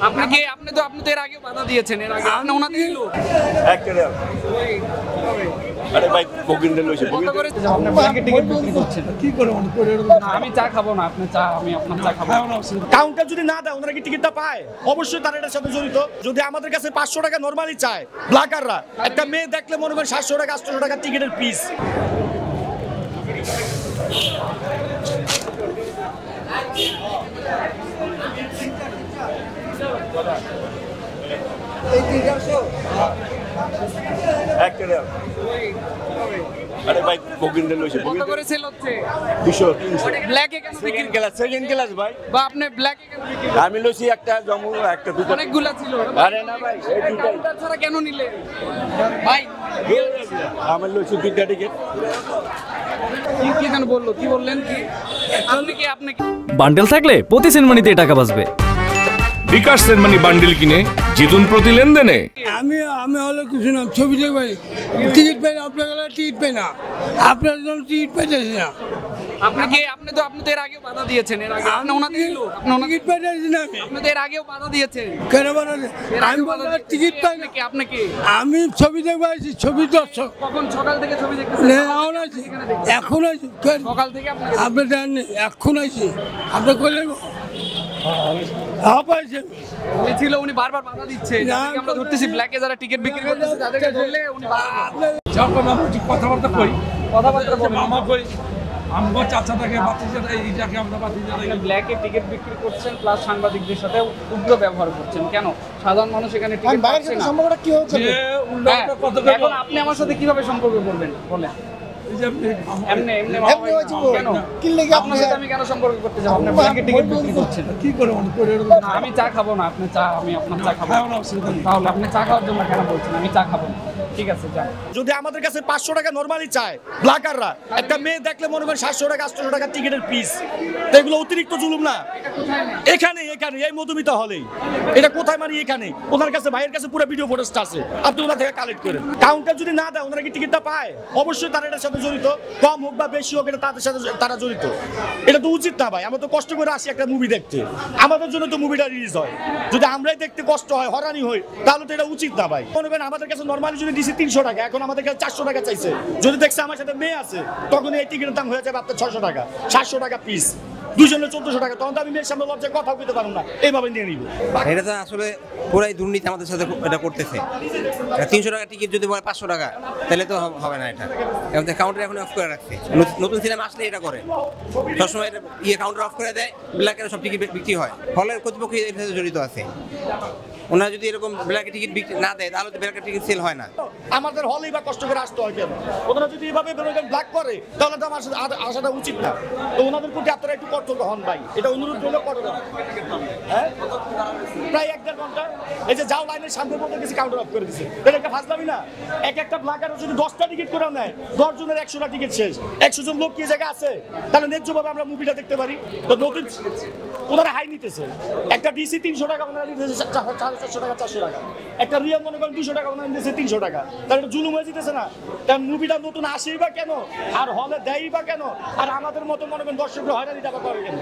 আপনি তো এর আগে বাধা দিয়েছেন, এর আগে আপনি ওনাদের লোক আরে ভাই বগিন্দের লইছে আপনি ব্ল্যাকে টিকিট বিক্রি করছেন কি করে না, আমি চা খাবো না, আপনি চা, আমি আপনার চা খাবো না। কাউন্টার যদি না দেয় ওনারা কি টিকিটটা পায়? অবশ্যই তারা এটার সাথে জড়িত। যদি আমাদের কাছে 500 টাকা নরমালি চায় ব্ল্যাকাররা, একটা মেয়ে দেখলে মনে করেন 700 টাকা 800 টাকা টিকিটের পিস। আরে ভাই বগিন্দের লইছে কত করে সেল হচ্ছে? 200 300 ব্ল্যাকে কেন বিক্রি? সেকেন্ড ক্লাস ভাই। বা আপনি ব্ল্যাকে কেন বিক্রি? আমি লইছি একটা জমু একটা দুটো। অনেকগুলা ছিল। আরে না ভাই এই দুটাই কাউন্টার ছাড়া কেন নিলে ভাই? আমার লইছি দুইটা টিকিট। কি কেন বললো? কি বললেন? কি আপনি কি বান্ডেল থাকলে প্রতি সেনমানিতে টাকা বাঁচবে। বিকাশ সেনমানি বান্ডেল কিনে জিতুন প্রতি লেনদেনে। আমি হলো কিছু না, ছবি দেখবে টিকিট পাই না, আপনার টিকিট পাই না, আপনার জন্য টিকিট পাইতেছি না। আপনি তো এর আগেও বাধা দিয়েছেন, এর আগে আপনি ওনাদের লোক, টিকিট পাইতেছি না আমি। আপনি তো এর আগেও বাধা দিয়েছেন। কেন বানালে আমি টিকিট পাই না। আপনি কি আমি ছবি দেখবো আসছি, ছবি দর্শক কখন সকাল থেকে ছবি দেখতেছেন? এখন আছি, এখন আছি, সকাল থেকে আপনি আপনি জানেন এখন আছি, আপনি করলেন উনি ছিল, উনি বারবার বাধা দিচ্ছে। যাদেরকে আমরা ধরতেছি ব্ল্যাকে যারা টিকিট বিক্রি করতেছে তাদেরকে ধরলে উনি যখন আমরা কথাবার্তা করি কথাবার্তা বলেন। মামা করি, আমরা চাচাটাকে বাতিজাটা এইটাকে আমরা বাতিজাটা ব্ল্যাকে টিকিট বিক্রি করছেন প্লাস সাংবাদিকদের সাথে উগ্র ব্যবহার করছেন কেন? সাধারণ মানুষ এখানে টিকিট পাচ্ছে না। সম্পর্কটা কি হচ্ছে? হ্যাঁ, এখন আপনি আমার সাথে কিভাবে সম্পর্ক করবেন বলেন? এমনি কেন? আপনার সাথে আমি কেন সম্পর্ক করতে যাবো? আপনি ব্ল্যাকে টিকিট বিক্রি করছেন। কি করে না, আমি চা খাবো না, আপনি চা, আমি আপনার চা খাবো। তাহলে আপনি চা খাওয়ার জন্য কেন বলছেন? আমি চা খাবো না, ঠিক আছে যান। যদি আমাদের কাছে 500 টাকা নরমালি চায় ব্ল্যাকাররা, একটা মেয়ে দেখলে মনে করেন 700 টাকা 800 টাকা টিকিটের পিস, তো এগুলো অতিরিক্ত জুলুম না? এখানে এই মধুমিতা হলেই এটা কোথায় মানে এখানে ওনার কাছে ভাইয়ের কাছে পুরো ভিডিও ফুটেজটা আছে, আপনি ওনার থেকে কালেক্ট করেন। কাউন্টার যদি না দেয় ওনারা কি টিকিটটা পায়? অবশ্যই তারা এটার সাথে জড়িত, কম হোক বা বেশি হোক এটা তাদের সাথে তারা জড়িত। এটা তো উচিত না ভাই। আমরা তো কষ্ট করে আসি একটা মুভি দেখতে, আমাদের জন্য তো মুভিটা রিলিজ হয়। যদি আমরাই দেখতে কষ্ট হয়, হয়রানি হই, তাহলে তো এটা উচিত না ভাই। মনে করেন আমাদের কাছে নরমালি যদি দিছি 300 টাকা, এখন আমাদের কাছে 400 টাকা চাইছে। যদি দেখছে আমার সাথে মেয়ে আছে, তখন এই টিকিটের দাম হয়ে যাবে আপনার 600 টাকা, 700 টাকা পিস, দুজনে 1400 টাকা। তখন তো আমি মেয়ের সামনে লজ্জায় কথা বলতে পারবো না, এইভাবে নিয়ে নিব। এটা তো আসলে পুরাই দুর্নীতি আমাদের সাথে এটা করতেছে। 300 টাকা টিকিট যদি বলে 500 টাকা, তাহলে তো হবে না। এটা এবং কাউন্টার এখন অফ করে রাখছে। নতুন সিনেমা আসলে এটা করে, সবসময় এটা কাউন্টার অফ করে দেয়, ব্ল্যাকের সব টিকিট বিক্রি হয়। হলের কর্তৃপক্ষ এর সাথে জড়িত আছে। ওনারা যদি এরকম ব্ল্যাকে টিকিট বিক্রি না দেয়, তাহলে তো ব্ল্যাকের টিকিট সেল হয় না। আমাদের হলেই বা কষ্ট করে আসতে হয় কেন? ওনারা যদি এইভাবে ব্ল্যাক করে, তাহলে তো আমার আসাটা উচিত না। তো ওনাদের প্রতি আপনারা একটু কঠোর হন ভাই, এটা অনুরোধ করলে কঠোর হন। হ্যাঁ, প্রায় 1-1.5 ঘন্টা এই যে যাও লাইনের সামনে বলতে গেছি কাউন্টার অফ করে দিচ্ছে। এটা একটা ফাজলামি না? একটা ব্ল্যাকারও যদি 10টা টিকিট করে নেয়, 10 জনের 100টা টিকিট শেষ, 100 জন লোক কি জায়গা আছে? তাহলে ন্যায্যভাবে আমরা মুভিটা দেখতে পারি। তো নতুন ওনারা হাই নিতেছে, একটা ডিসি 300 টাকা, ওনারা নিতেছে 400 টাকা 400 টাকা, একটা রিয়াল মনে করেন 200 টাকা, ওনারা নিতেছে 300 টাকা। তাহলে এটা জুলুম হয়ে যেতেছে না? তার মুভিটা নতুন আসেই বা কেন, আর হলে দেয়ই বা কেন, আর আমাদের মতো মনে করেন দর্শকরা হয়রানিটা করে কেন?